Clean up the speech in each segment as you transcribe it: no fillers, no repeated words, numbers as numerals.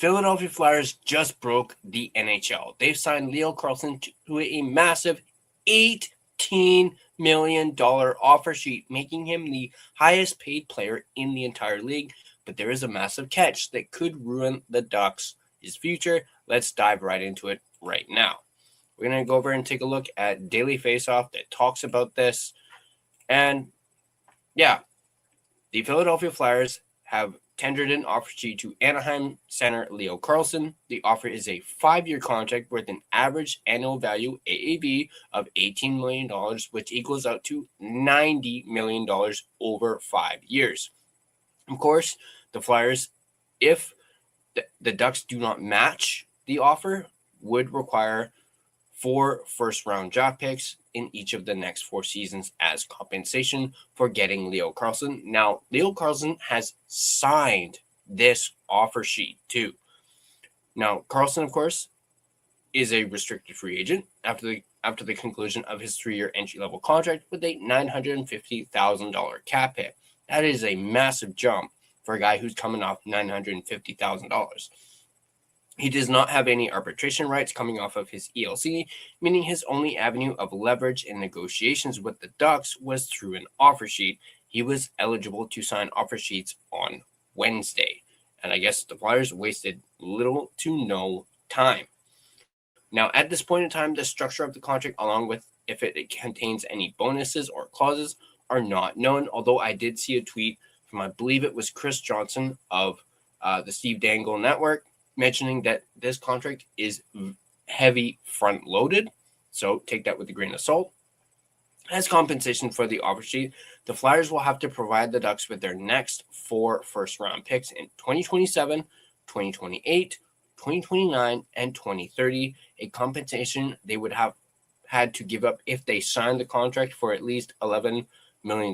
Philadelphia Flyers just broke the NHL. They've signed Leo Carlsson to a massive $18 million offer sheet, making him the highest paid player in the entire league. But there is a massive catch that could ruin the Ducks' future. Let's dive right into it right now. We're going to go over and take a look at Daily Faceoff that talks about this. And yeah, the Philadelphia Flyers have tendered an offer sheet to Anaheim center Leo Carlsson. The offer is a 5-year contract worth an average annual value AAV of $18 million, which equals out to $90 million over 5 years. Of course, the Flyers, if the Ducks do not match the offer, would require 4 first-round draft picks in each of the next 4 seasons as compensation for getting Leo Carlsson. Now, Leo Carlsson has signed this offer sheet too. Now, Carlsson, of course, is a restricted free agent after the conclusion of his 3-year entry-level contract with a $950,000 cap hit. That is a massive jump for a guy who's coming off $950,000. He does not have any arbitration rights coming off of his ELC, meaning his only avenue of leverage in negotiations with the Ducks was through an offer sheet. He was eligible to sign offer sheets on Wednesday, and I guess the Flyers wasted little to no time. Now, at this point in time, the structure of the contract, along with if it contains any bonuses or clauses, are not known, although I did see a tweet from, I believe it was Chris Johnson of the Steve Dangle Network, mentioning that this contract is heavy front-loaded, so take that with a grain of salt. As compensation for the offer sheet, the Flyers will have to provide the Ducks with their next 4 first-round picks in 2027, 2028, 2029, and 2030, a compensation they would have had to give up if they signed the contract for at least $11 million.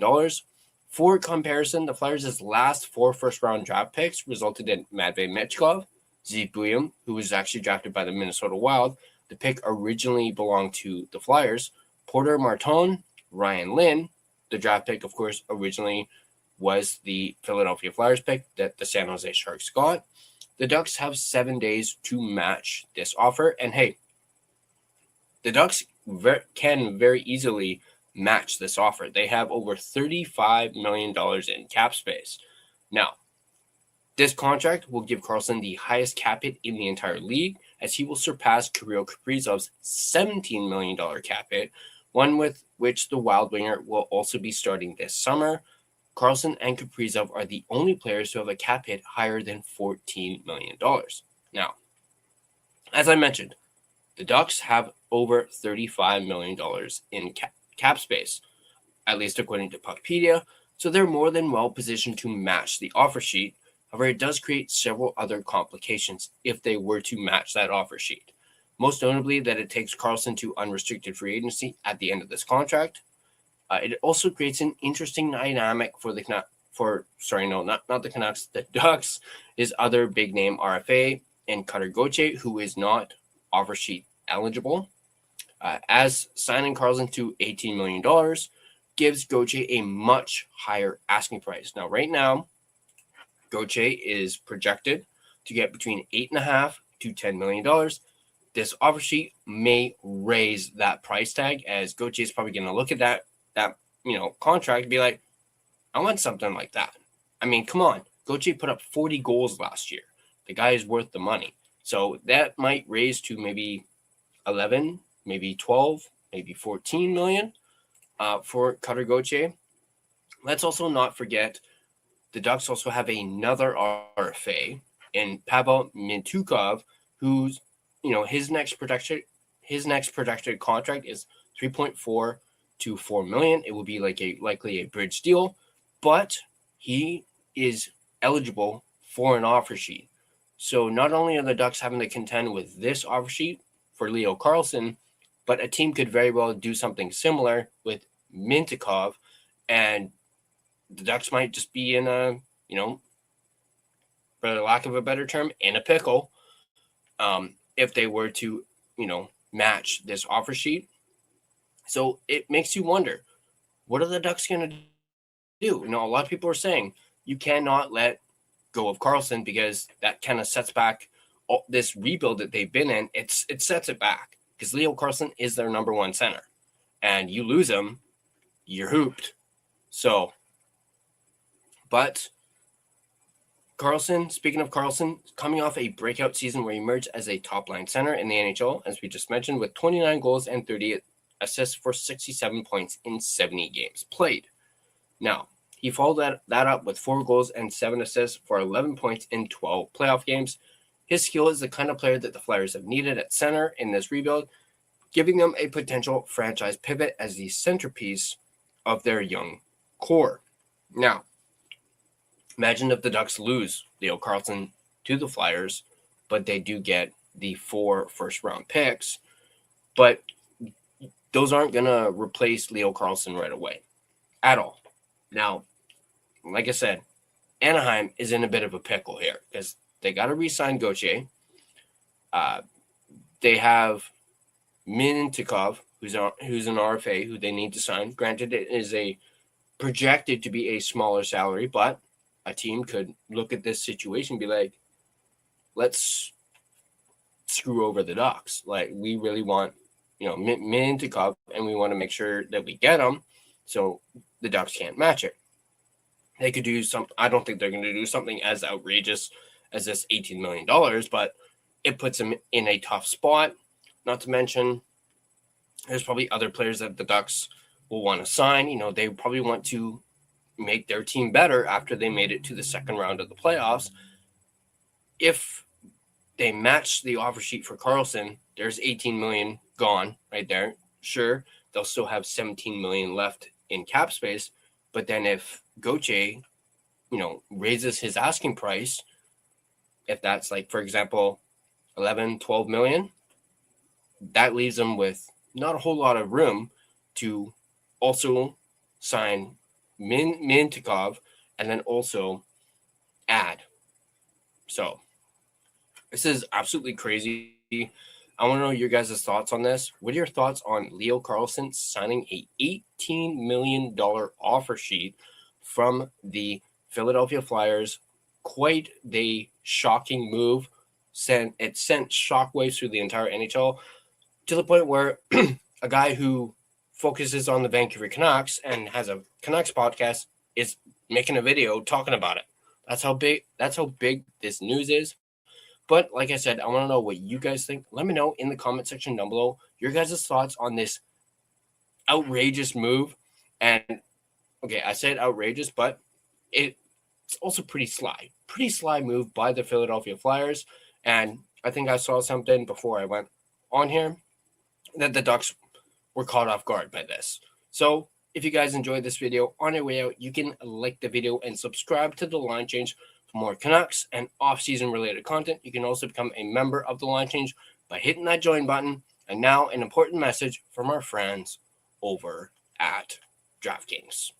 For comparison, the Flyers' last 4 first-round draft picks resulted in Matvei Mintyukov, Zeke William, who was actually drafted by the Minnesota Wild. The pick originally belonged to the Flyers. Porter Marton, Ryan Lynn. The draft pick, of course, originally was the Philadelphia Flyers pick that the San Jose Sharks got. The Ducks have 7 days to match this offer. And hey, the Ducks can very easily match this offer. They have over $35 million in cap space. Now, this contract will give Carlsson the highest cap hit in the entire league, as he will surpass Kirill Kaprizov's $17 million cap hit, one with which the Wild winger will also be starting this summer. Carlsson and Kaprizov are the only players who have a cap hit higher than $14 million. Now, as I mentioned, the Ducks have over $35 million in cap space, at least according to Puckpedia, so they're more than well positioned to match the offer sheet. However, it does create several other complications if they were to match that offer sheet. Most notably, that it takes Carlsson to unrestricted free agency at the end of this contract. It also creates an interesting dynamic for the Ducks, is other big name RFA and Gauthier, who is not offer sheet eligible. As signing Carlsson to $18 million gives Gauthier a much higher asking price. Now, right now, Gauthier is projected to get between $8.5 to $10 million. This offer sheet may raise that price tag, as Gauthier is probably going to look at that contract and be like, I want something like that. I mean, come on. Gauthier put up 40 goals last year. The guy is worth the money. So that might raise to maybe 11, maybe 12, maybe 14 million for Cutter Gauthier. Let's also not forget the Ducks also have another RFA in Pavel Mintyukov, who's, his next projected contract is 3.4 to 4 million. It will be likely a bridge deal, but he is eligible for an offer sheet. So not only are the Ducks having to contend with this offer sheet for Leo Carlsson, but a team could very well do something similar with Mintyukov, and the Ducks might just be in a, for lack of a better term, in a pickle if they were to, match this offer sheet. So it makes you wonder, what are the Ducks going to do? A lot of people are saying you cannot let go of Carlsson because that kind of sets back this rebuild that they've been in, it sets it back because Leo Carlsson is their number one center, and you lose him, you're hooped. So, but Carlsson, speaking of Carlsson, coming off a breakout season where he emerged as a top-line center in the NHL, as we just mentioned, with 29 goals and 30 assists for 67 points in 70 games played. Now, he followed that up with 4 goals and 7 assists for 11 points in 12 playoff games. His skill is the kind of player that the Flyers have needed at center in this rebuild, giving them a potential franchise pivot as the centerpiece of their young core. Now, imagine if the Ducks lose Leo Carlsson to the Flyers, but they do get the 4 first-round picks. But those aren't going to replace Leo Carlsson right away at all. Now, like I said, Anaheim is in a bit of a pickle here because they got to re-sign Gauthier. They have Mintyukov, who's an RFA, who they need to sign. Granted, it is projected to be a smaller salary, but a team could look at this situation and be like, let's screw over the Ducks. Like, we really want, Mintyukov, and we want to make sure that we get him so the Ducks can't match it. They could do some. I don't think they're going to do something as outrageous as this $18 million, but it puts them in a tough spot. Not to mention, there's probably other players that the Ducks will want to sign. They probably want to make their team better after they made it to the second round of the playoffs. If they match the offer sheet for Carlsson, there's $18 million gone right there. Sure, they'll still have $17 million left in cap space, but then if Gauthier, raises his asking price, if that's like, for example, 11, 12 million, that leaves them with not a whole lot of room to also sign Mintyukov and then also add. So this is absolutely crazy. I want to know your guys' thoughts on this. What are your thoughts on Leo Carlsson signing a $18 million offer sheet from the Philadelphia Flyers? Quite the shocking move. It sent shockwaves through the entire NHL to the point where a guy who focuses on the Vancouver Canucks and has a Canucks podcast is making a video talking about it. That's how big this news is. But like I said, I want to know what you guys think. Let me know in the comment section down below your guys' thoughts on this outrageous move. And okay, I said outrageous, but it's also pretty sly. Pretty sly move by the Philadelphia Flyers. And I think I saw something before I went on here that the Ducks were caught off guard by this. So if you guys enjoyed this video, on your way out, you can like the video and subscribe to the Line Change for more Canucks and off-season related content. You can also become a member of the Line Change by hitting that join button. And now an important message from our friends over at DraftKings.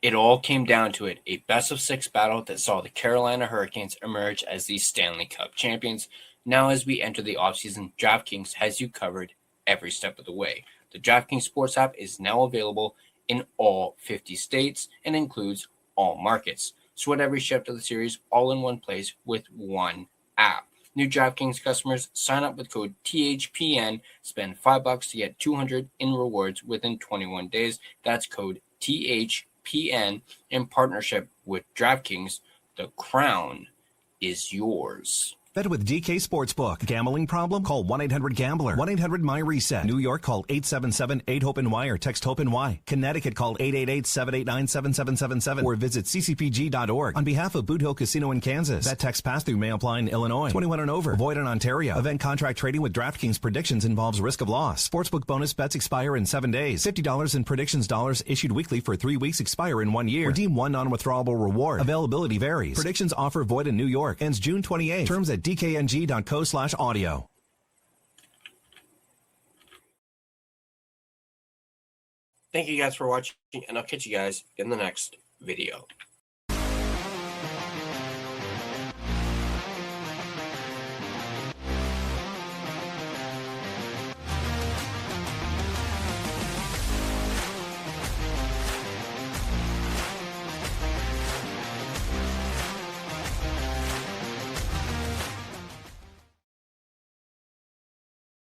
It all came down to it, a best-of-6 battle that saw the Carolina Hurricanes emerge as the Stanley Cup champions. Now as we enter the offseason, DraftKings has you covered every step of the way. The DraftKings Sports app is now available in all 50 states and includes all markets. Sweat every shift of the series all in one place with one app. New DraftKings customers sign up with code THPN, spend $5 to get $200 in rewards within 21 days. That's code THPN in partnership with DraftKings. The crown is yours. Bet with DK Sportsbook. Gambling problem? Call 1-800-GAMBLER. 1-800-MY-RESET. New York, call 877-8-HOPE-NY or text HOPE-NY. Connecticut, call 888-789-7777 or visit ccpg.org. On behalf of Boot Hill Casino in Kansas, that text pass-through may apply in Illinois. 21 and over. Void in Ontario. Event contract trading with DraftKings predictions involves risk of loss. Sportsbook bonus bets expire in 7 days. $50 in predictions dollars issued weekly for 3 weeks expire in 1 year. Redeem one non-withdrawable reward. Availability varies. Predictions offer void in New York. Ends June 28. Terms at dkng.co/audio. Thank you guys for watching, and I'll catch you guys in the next video.